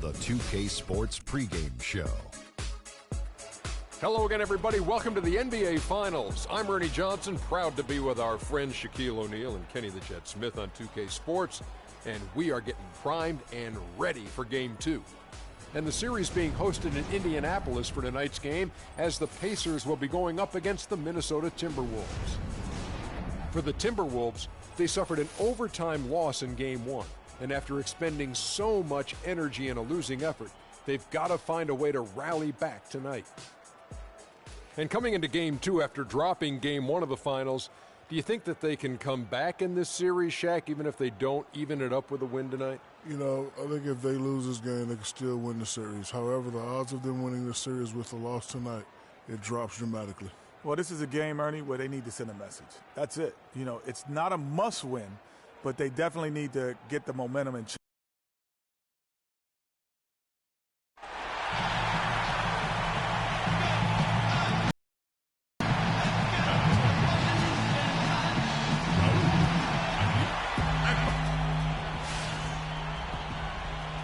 the 2K Sports pregame show. Hello again, everybody. Welcome to the NBA Finals. I'm Ernie Johnson, proud to be with our friends Shaquille O'Neal and Kenny the Jet Smith on 2K Sports, and we are getting primed and ready for Game 2. And the series being hosted in Indianapolis for tonight's game, as the Pacers will be going up against the Minnesota Timberwolves. For the Timberwolves, they suffered an overtime loss in Game 1, and after expending so much energy in a losing effort, they've got to find a way to rally back tonight. And coming into Game 2 after dropping Game 1 of the Finals, do you think that they can come back in this series, Shaq, even if they don't even it up with a win tonight? You know, I think if they lose this game, they can still win the series. However, the odds of them winning the series with a loss tonight, it drops dramatically. Well, this is a game, Ernie, where they need to send a message. That's it. You know, it's not a must-win, but they definitely need to get the momentum and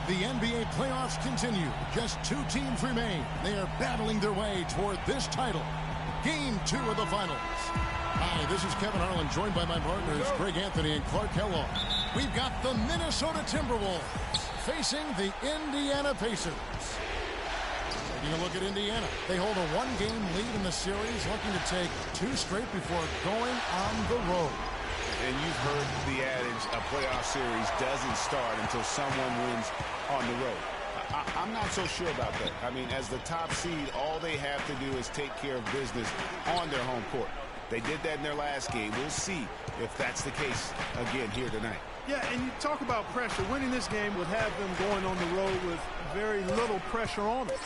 The NBA playoffs continue. Just 2 teams remain. They are battling their way toward this title. Game 2 of the Finals. Hi, this is Kevin Harlan, joined by my partners, Greg Anthony and Clark Kellogg. We've got the Minnesota Timberwolves facing the Indiana Pacers. Taking a look at Indiana. They hold a 1-game lead in the series, looking to take 2 straight before going on the road. And you've heard the adage, a playoff series doesn't start until someone wins on the road. I'm not so sure about that. I mean, as the top seed, all they have to do is take care of business on their home court. They did that in their last game. We'll see if that's the case again here tonight. Yeah, and you talk about pressure. Winning this game would have them going on the road with very little pressure on them.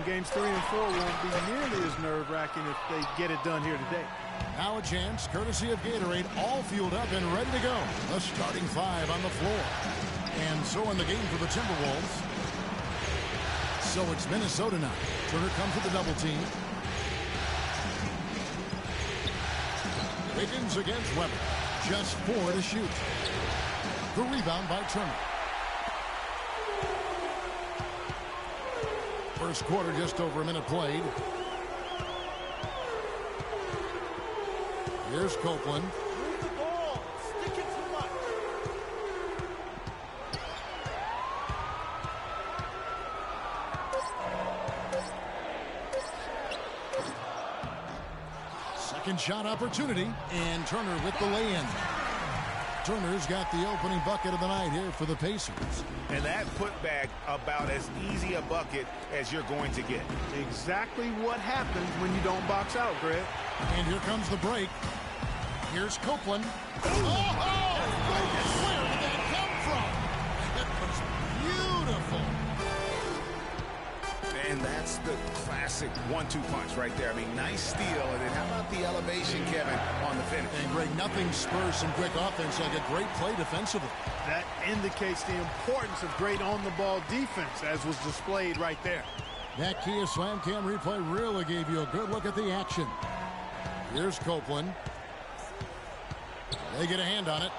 Games 3 and 4 won't be nearly as nerve-wracking if they get it done here today. Now a chance, courtesy of Gatorade, all fueled up and ready to go. The starting 5 on the floor. And so in the game for the Timberwolves. So it's Minnesota now. Turner comes with the double team. Wiggins against Weber. Just 4 to shoot. The rebound by Turner. First quarter, just over a minute played. Here's Copeland. Move the ball. Stick it to Mike. Second shot opportunity, and Turner with the lay-in. Turner's got the opening bucket of the night here for the Pacers. And that putback about as easy a bucket as you're going to get. Exactly what happens when you don't box out, Greg. And here comes the break. Here's Copeland. Oh! Where did that come from? That was beautiful. And that's the classic 1-2 punch right there. I mean, nice steal. And then how about the elevation, Kevin, on the finish? And Greg, nothing spurs some quick offense like a great play defensively. That indicates the importance of great on-the-ball defense, as was displayed right there. That Kia Slam Cam replay really gave you a good look at the action. Here's Copeland. They get a hand on it.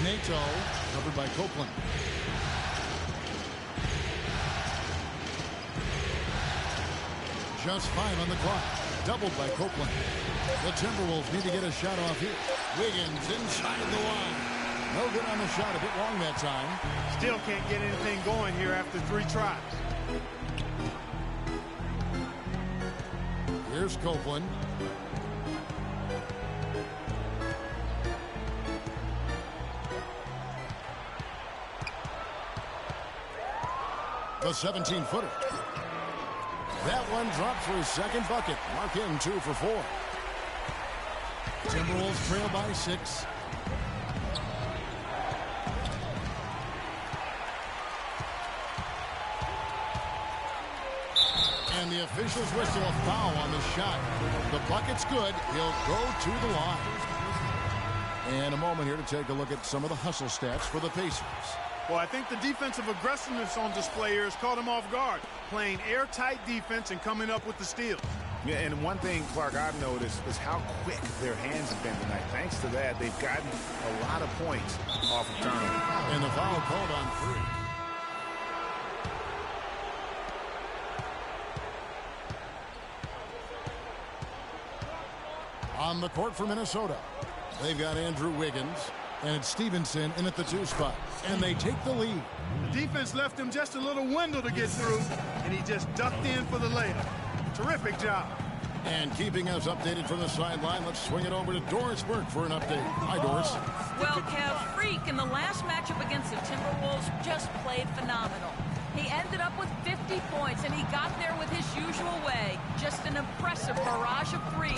Nato, covered by Copeland. Just 5 on the clock. Doubled by Copeland. The Timberwolves need to get a shot off here. Wiggins inside the line. No good on the shot, a bit long that time. Still can't get anything going here after 3 tries. Here's Copeland. The 17-footer. That one dropped for his second bucket. Mark in 2 for 4. Timberwolves trail by 6. And the officials whistle a foul on the shot. The bucket's good. He'll go to the line. And a moment here to take a look at some of the hustle stats for the Pacers. Well, I think the defensive aggressiveness on display here has caught him off guard, playing airtight defense and coming up with the steals. Yeah, and one thing, Clark, I've noticed is how quick their hands have been tonight. Thanks to that, they've gotten a lot of points off of turnover. And the foul called on Free. On the court for Minnesota, they've got Andrew Wiggins, and it's Stevenson in at the 2 spot, and they take the lead. The defense left him just a little window to get through, and he just ducked in for the layup. Terrific job. And keeping us updated from the sideline, let's swing it over to Doris Burke for an update. Hi, Doris. Well, Kev, Freak in the last matchup against the Timberwolves just played phenomenal. He ended up with 50 points, and he got there with his usual way. Just an impressive barrage of threes.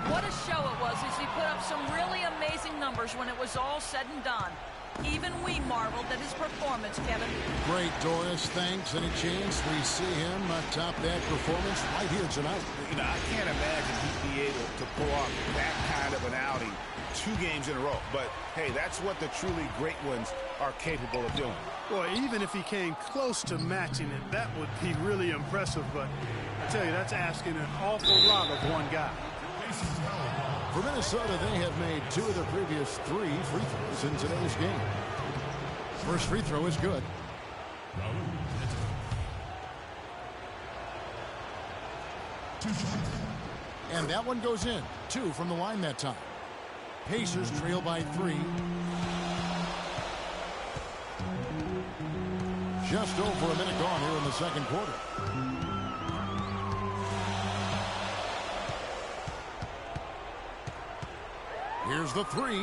What a show it was as he put up some really amazing numbers when it was all said and done. Even we marveled at his performance, Kevin. Great, Doris. Thanks. Any chance we see him top that performance right here tonight? You know, I can't imagine he'd be able to pull off that kind of an outing 2 games in a row. But, hey, that's what the truly great ones are capable of doing. Boy, even if he came close to matching it, that would be really impressive. But I tell you, that's asking an awful lot of one guy. For Minnesota, they have made 2 of the previous 3 free throws in today's game. First free throw is good. And that one goes in. 2 from the line that time. Pacers trail by 3. Just over a minute gone here in the second quarter. Here's the 3,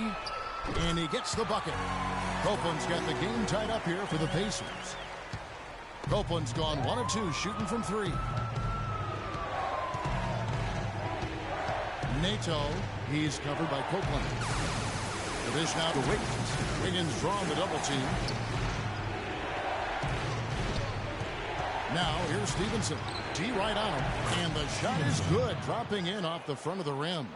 and he gets the bucket. Copeland's got the game tied up here for the Pacers. Copeland's gone 1 of 2 shooting from 3. Nato, he's covered by Copeland. The dish now to Wiggins. Wiggins drawing the double team. Now here's Stevenson. T right on him, and the shot is good, dropping in off the front of the rim.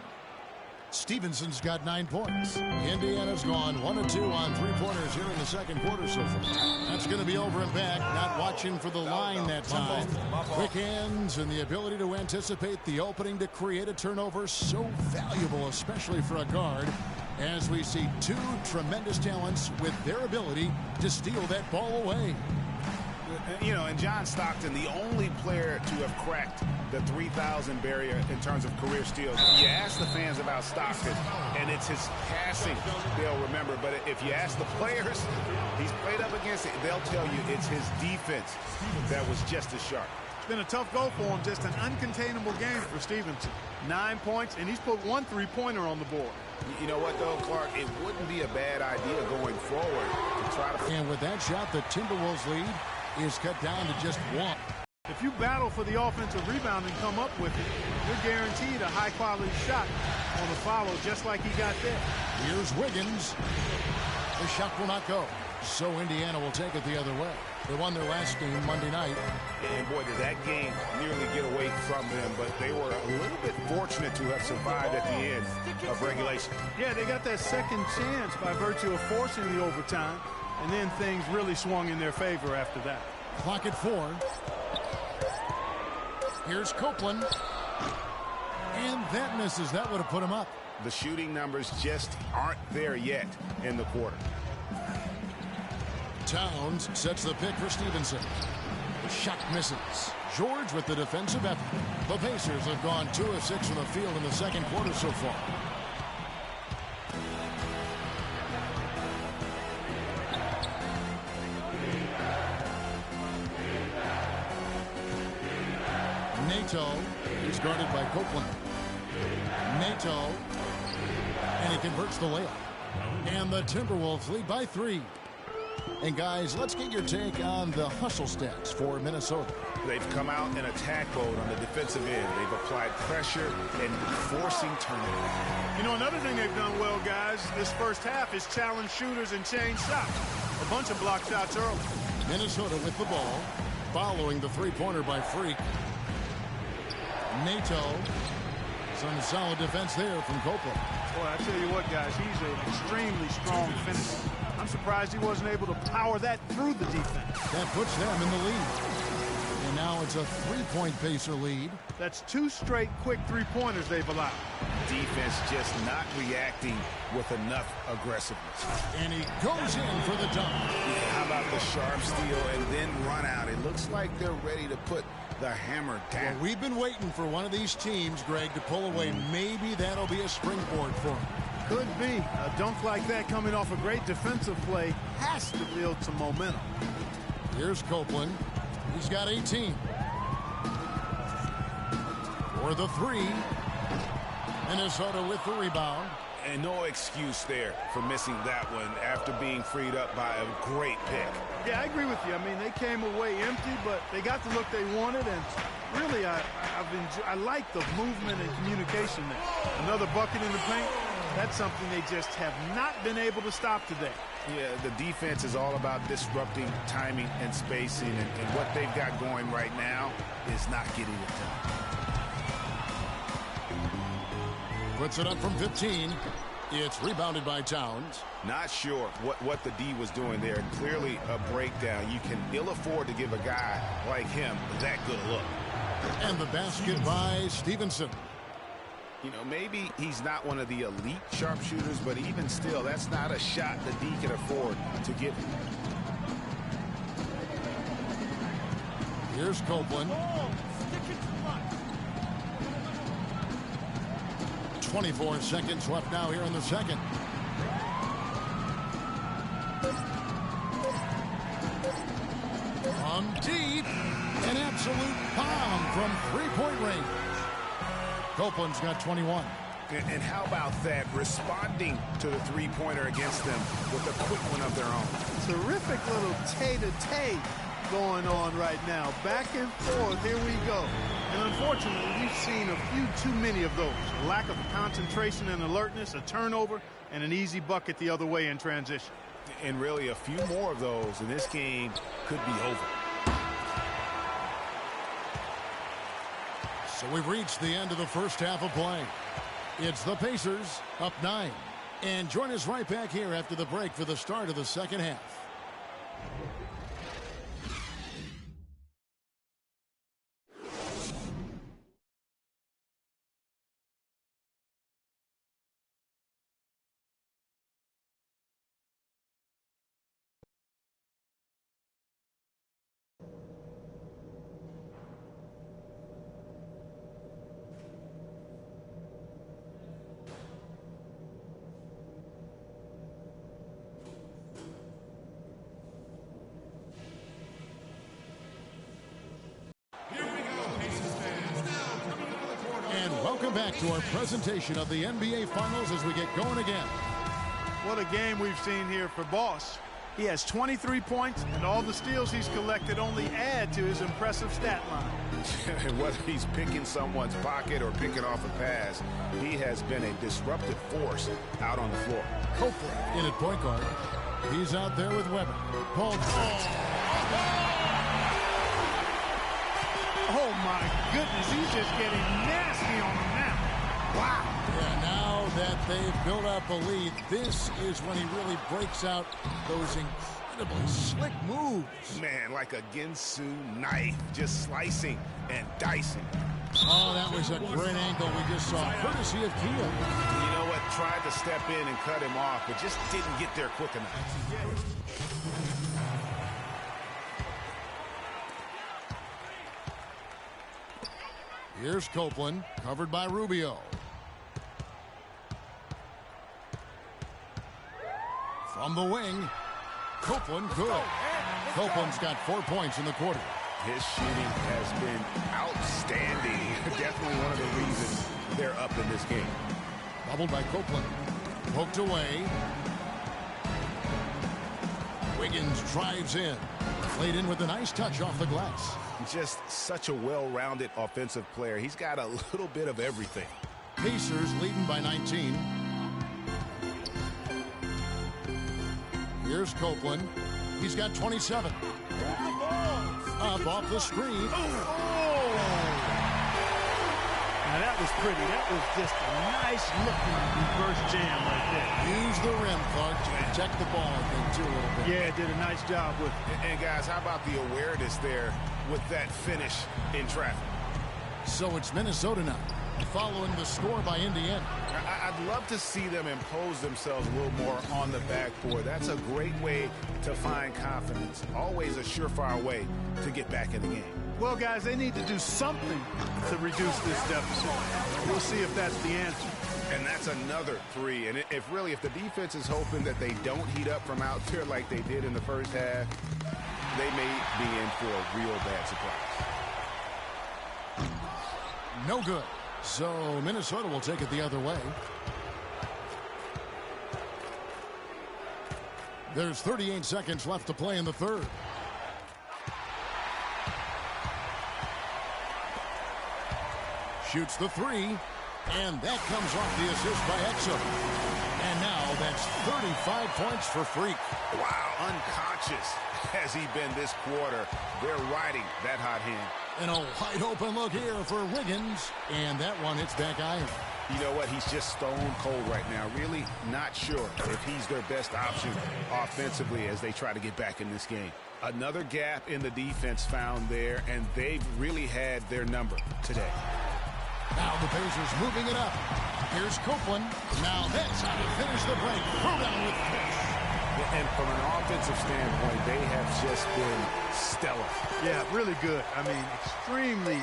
Stevenson's got 9 points. Indiana's gone 1 of 2 on 3-pointers here in the second quarter so far. That's going to be over and back. Not watching for the line that time. Quick hands and the ability to anticipate the opening to create a turnover. So valuable, especially for a guard, as we see 2 tremendous talents with their ability to steal that ball away. You know, and John Stockton, the only player to have cracked the 3,000 barrier in terms of career steals. You ask the fans about Stockton, and it's his passing they'll remember. But if you ask the players he's played up against, they'll tell you it's his defense that was just as sharp. It's been a tough go for him, just an uncontainable game for Stevenson. 9 points, and he's put 1 3-pointer on the board. You know what, though, Clark? It wouldn't be a bad idea going forward to try to... And with that shot, the Timberwolves lead is cut down to just 1. If you battle for the offensive rebound and come up with it, you're guaranteed a high-quality shot on the follow, just like he got there. Here's Wiggins. The shot will not go, so Indiana will take it the other way. They won their last game Monday night. And boy, did that game nearly get away from them, but they were a little bit fortunate to have survived at the end of regulation. Yeah, they got that second chance by virtue of forcing the overtime, and then things really swung in their favor after that. Clock at 4. Here's Copeland. And that misses. That would have put him up. The shooting numbers just aren't there yet in the quarter. Towns sets the pick for Stevenson. The shot misses. George with the defensive effort. The Pacers have gone 2 of 6 from the field in the second quarter so far. Nato is guarded by Copeland. Nato, and he converts the layup. And the Timberwolves lead by 3. And guys, let's get your take on the hustle stats for Minnesota. They've come out in attack mode on the defensive end. They've applied pressure and forcing turnovers. You know, another thing they've done well, guys, this first half is challenge shooters and change shots. A bunch of block shots early. Minnesota with the ball, following the 3-pointer by Freak. Nato, some solid defense there from Copeland. Boy, I tell you what, guys, he's an extremely strong finisher. I'm surprised he wasn't able to power that through the defense. That puts them in the lead. And now it's a 3-point Pacer lead. That's 2 straight quick 3-pointers they've allowed. Defense just not reacting with enough aggressiveness. And he goes in for the dunk. Yeah, how about the sharp steal and then run out? It looks like they're ready to put the hammer down. Well, we've been waiting for one of these teams, Greg, to pull away. Maybe that'll be a springboard for him. Could be. A dunk like that coming off a great defensive play has to build some momentum. Here's Copeland. He's got 18. For the 3. Minnesota with the rebound. And no excuse there for missing that one after being freed up by a great pick. Yeah, I agree with you. I mean, they came away empty, but they got the look they wanted, and really, I like the movement and communication there. Another bucket in the paint, that's something they just have not been able to stop today. Yeah, the defense is all about disrupting timing and spacing, and what they've got going right now is not getting it done. Puts it up from 15. It's rebounded by Towns. Not sure what the D was doing there. Clearly a breakdown. You can ill afford to give a guy like him that good a look. And the basket by Stevenson. You know, maybe he's not one of the elite sharpshooters, but even still, that's not a shot the D can afford to give him. Here's Copeland. 24 seconds left now here in the second. From deep, an absolute bomb from 3-point range. Copeland's got 21. And how about that, responding to the three-pointer against them with a quick one of their own. Terrific little tay-to-tay going on right now. Back and forth, here we go. And unfortunately, we've seen a few too many of those. A lack of concentration and alertness, a turnover, and an easy bucket the other way in transition. And really, a few more of those, and this game could be over. So we've reached the end of the first half of play. It's the Pacers up 9. And join us right back here after the break for the start of the second half. Welcome back to our presentation of the NBA Finals as we get going again. What a game we've seen here for Boss. He has 23 points, and all the steals he's collected only add to his impressive stat line. Whether he's picking someone's pocket or picking off a pass, he has been a disruptive force out on the floor. Copeland in at point guard. He's out there with Weber. Paul. Oh, my goodness. He's just getting nasty on him now. Wow. Yeah, now that they've built up a lead, this is when he really breaks out those incredibly slick moves. Man, like a Ginsu knife, just slicing and dicing. Oh, that was a great angle we just saw, courtesy of Kia. You know what? Tried to step in and cut him off, but just didn't get there quick enough. Here's Copeland, covered by Rubio. From the wing, Copeland good. Copeland's got 4 points in the quarter. His shooting has been outstanding. Definitely one of the reasons they're up in this game. Doubled by Copeland. Poked away. Wiggins drives in. Played in with a nice touch off the glass. Just such a well-rounded offensive player. He's got a little bit of everything. Pacers leading by 19. Here's Copeland. He's got 27. Up off the screen. Now that was pretty. That was just a nice looking reverse jam right there. Use the rim, Clark, to protect the ball, I think, too, a little bit. Yeah, did a nice job with it. And guys, how about the awareness there with that finish in traffic. So it's Minnesota now, following the score by Indiana. I'd love to see them impose themselves a little more on the backboard. That's a great way to find confidence. Always a surefire way to get back in the game. Well, guys, they need to do something to reduce this deficit. We'll see if that's the answer. And that's another three. And if the defense is hoping that they don't heat up from out there like they did in the first half, they may be in for a real bad surprise. No good. So Minnesota will take it the other way. There's 38 seconds left to play in the third. Shoots the three, and that comes off the assist by Exum. And now that's 35 points for Freak. Wow, unconscious has he been this quarter. They're riding that hot hand. And a wide open look here for Wiggins, and that one hits back iron. You know what? He's just stone cold right now. Really not sure if he's their best option offensively as they try to get back in this game. Another gap in the defense found there, and they've really had their number today. Now the Pacers moving it up. Here's Copeland. Now that's how to finish the break. Throw down with fish. And from an offensive standpoint, they have just been stellar. Yeah, really good. I mean, extremely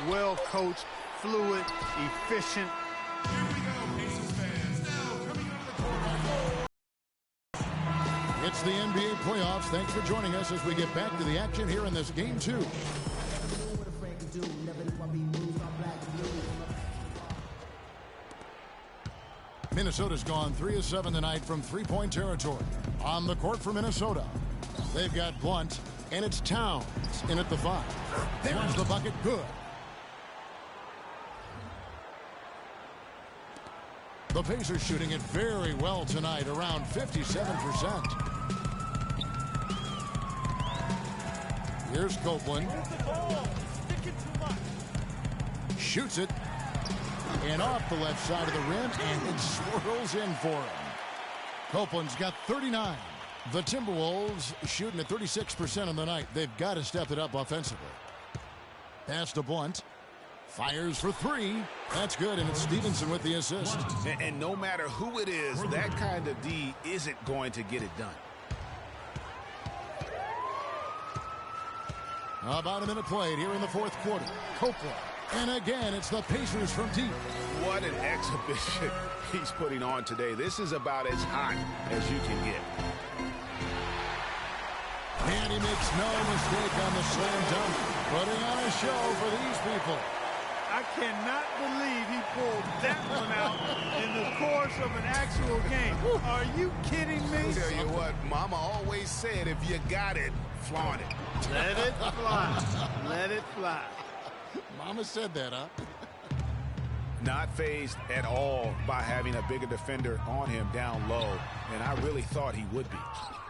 well coached, fluid, efficient. It's the NBA playoffs. Thanks for joining us as we get back to the action here in this game 2. Minnesota's gone 3 of 7 tonight from three-point territory. On the court for Minnesota, they've got Blunt, and it's Towns in at the 5. There's the bucket, good. The Pacers shooting it very well tonight, around 57%. Here's Copeland. Shoots it. And off the left side of the rim, and it swirls in for him. Copeland's got 39. The Timberwolves shooting at 36% on the night. They've got to step it up offensively. Pass to Blunt. Fires for 3. That's good, and it's Stevenson with the assist. And no matter who it is, that kind of D isn't going to get it done. About a minute played here in the fourth quarter. Copeland. And again, it's the Pacers from deep. What an exhibition he's putting on today. This is about as hot as you can get. And he makes no mistake on the slam dunk. Putting on a show for these people. I cannot believe he pulled that one out in the course of an actual game. Are you kidding me? I'll tell you what, Mama always said, if you got it, flaunt it. Let it fly. Let it fly. Mama said that, huh? Not fazed at all by having a bigger defender on him down low, and I really thought he would be.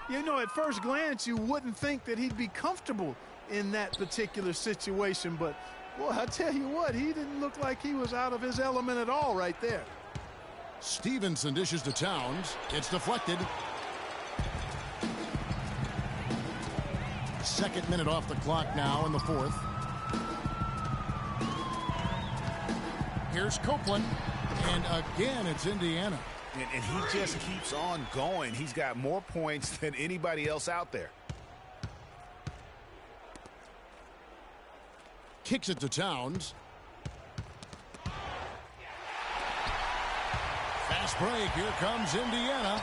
You know, at first glance, you wouldn't think that he'd be comfortable in that particular situation, but, boy, I tell you what, he didn't look like he was out of his element at all right there. Stevenson dishes to Towns. It's deflected. Second minute off the clock now in the fourth. Here's Copeland, and again it's Indiana. And he just keeps on going. He's got more points than anybody else out there. Kicks it to Towns. Fast break. Here comes Indiana.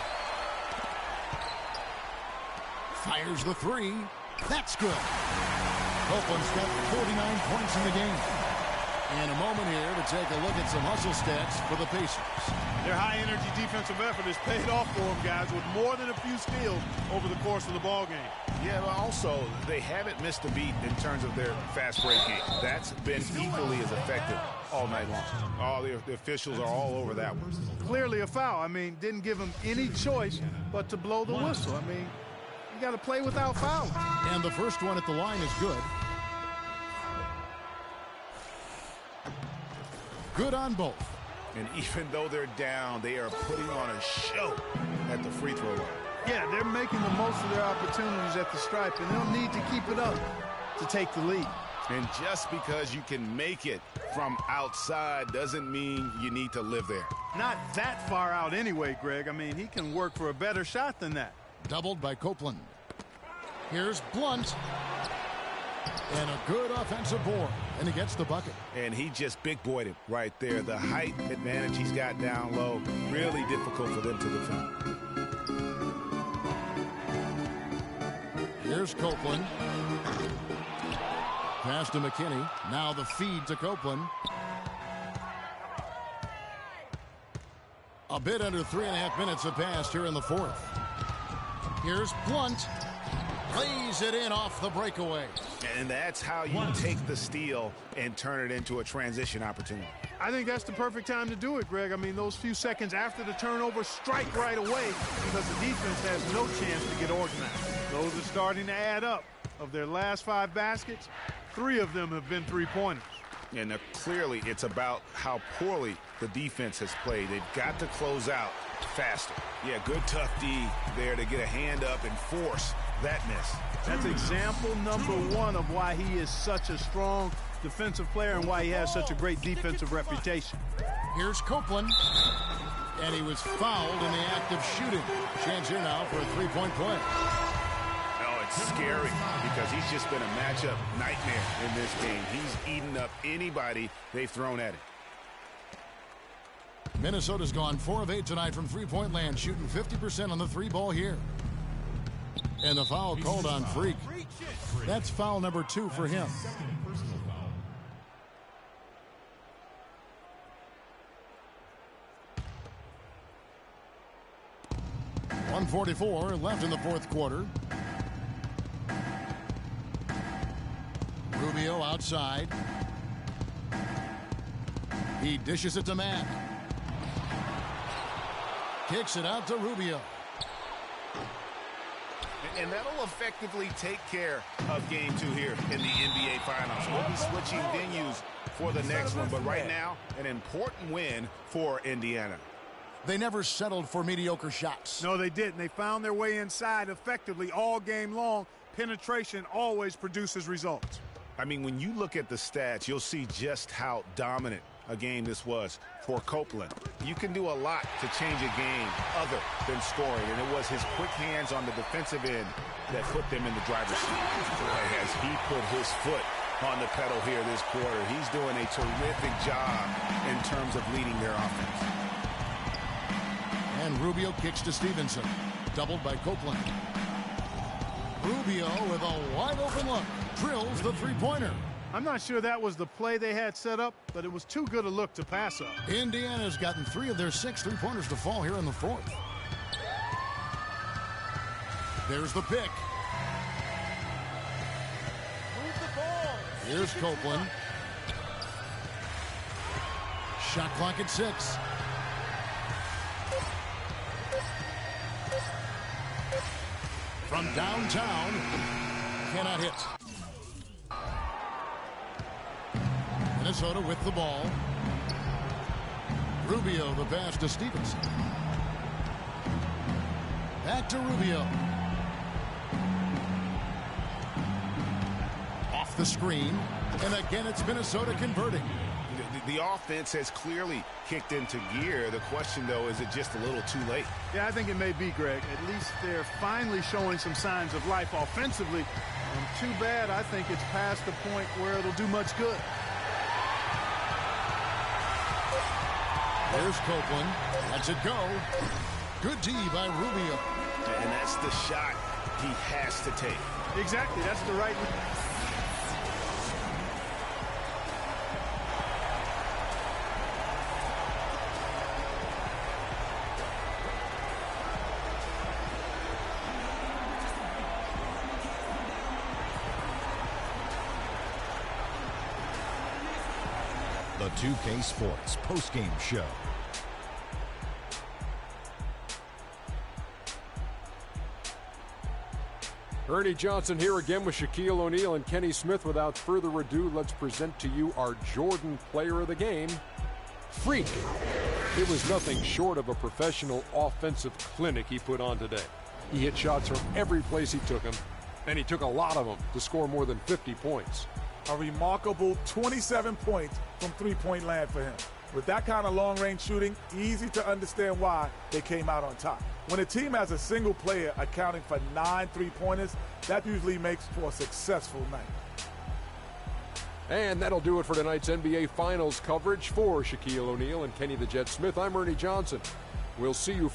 Fires the 3. That's good. Copeland's got 49 points in the game. And a moment here to take a look at some hustle stats for the Pacers. Their high-energy defensive effort has paid off for them, guys, with more than a few steals over the course of the ball game. Yeah, but also, they haven't missed a beat in terms of their fast break game. That's been equally as effective all night long. All the officials are all over that one. Clearly a foul. I mean, didn't give them any choice but to blow the whistle. I mean, you got to play without fouling. And the first one at the line is good. Good on both. And even though they're down, they are putting on a show at the free throw line. Yeah, they're making the most of their opportunities at the stripe, and they'll need to keep it up to take the lead. And just because you can make it from outside doesn't mean you need to live there. Not that far out anyway, Greg. I mean, he can work for a better shot than that. Doubled by Copeland. Here's Blunt. And a good offensive board. And he gets the bucket. And he just big-boyed it right there. The height advantage he's got down low, really difficult for them to defend. Here's Copeland. Pass to McKinney. Now the feed to Copeland. A bit under 3.5 minutes have passed here in the fourth. Here's Blunt. Lays it in off the breakaway. And that's how you take the steal and turn it into a transition opportunity. I think that's the perfect time to do it, Greg. I mean, those few seconds after the turnover, strike right away because the defense has no chance to get organized. Those are starting to add up. Of their last 5 baskets, 3 of them have been three-pointers. And clearly it's about how poorly the defense has played. They've got to close out faster. Yeah, good tough D there to get a hand up and force that miss. That's example number 1 of why he is such a strong defensive player and why he has such a great defensive reputation. Here's Copeland. And he was fouled in the act of shooting. Chance here now for a three-point play. It's scary because he's just been a matchup nightmare in this game. He's eaten up anybody they've thrown at him. Minnesota's gone 4 of 8 tonight from three-point land, shooting 50% on the 3-ball here. And the foul called on Freak. That's foul number 2 for him. .144 left in the fourth quarter. Rubio outside. He dishes it to Matt. Kicks it out to Rubio. And that'll effectively take care of game 2 here in the NBA Finals. We'll be switching venues for the next one, but right now, an important win for Indiana. They never settled for mediocre shots. No, they didn't. They found their way inside effectively all game long. Penetration always produces results. I mean, when you look at the stats, you'll see just how dominant a game this was for Copeland. You can do a lot to change a game other than scoring, and it was his quick hands on the defensive end that put them in the driver's seat. As he put his foot on the pedal here this quarter, he's doing a terrific job in terms of leading their offense. And Rubio kicks to Stevenson. Doubled by Copeland. Rubio with a wide open look. Drills the three-pointer. I'm not sure that was the play they had set up, but it was too good a look to pass up. Indiana's gotten 3 of their 6 three-pointers to fall here in the fourth. There's the pick. Move the ball. Here's Copeland. Shot clock at 6. From downtown, cannot hit. Minnesota with the ball. Rubio, the pass to Stevenson. Back to Rubio. Off the screen. And again, it's Minnesota converting. The offense has clearly kicked into gear. The question, though, is it just a little too late? Yeah, I think it may be, Greg. At least they're finally showing some signs of life offensively. And too bad, I think it's past the point where it'll do much good. There's Copeland. Lets it go. Good D by Rubio. And that's the shot he has to take. Exactly. That's the right. The 2K Sports postgame show. Ernie Johnson here again with Shaquille O'Neal and Kenny Smith. Without further ado, let's present to you our Jordan Player of the Game, Freak. It was nothing short of a professional offensive clinic he put on today. He hit shots from every place he took them, And he took a lot of them to score more than 50 points. A remarkable 27 points from three-point land for him. With that kind of long-range shooting, easy to understand why they came out on top. When a team has a single player accounting for 9 three-pointers, that usually makes for a successful night. And that'll do it for tonight's NBA Finals coverage. For Shaquille O'Neal and Kenny the Jet Smith, I'm Ernie Johnson. We'll see you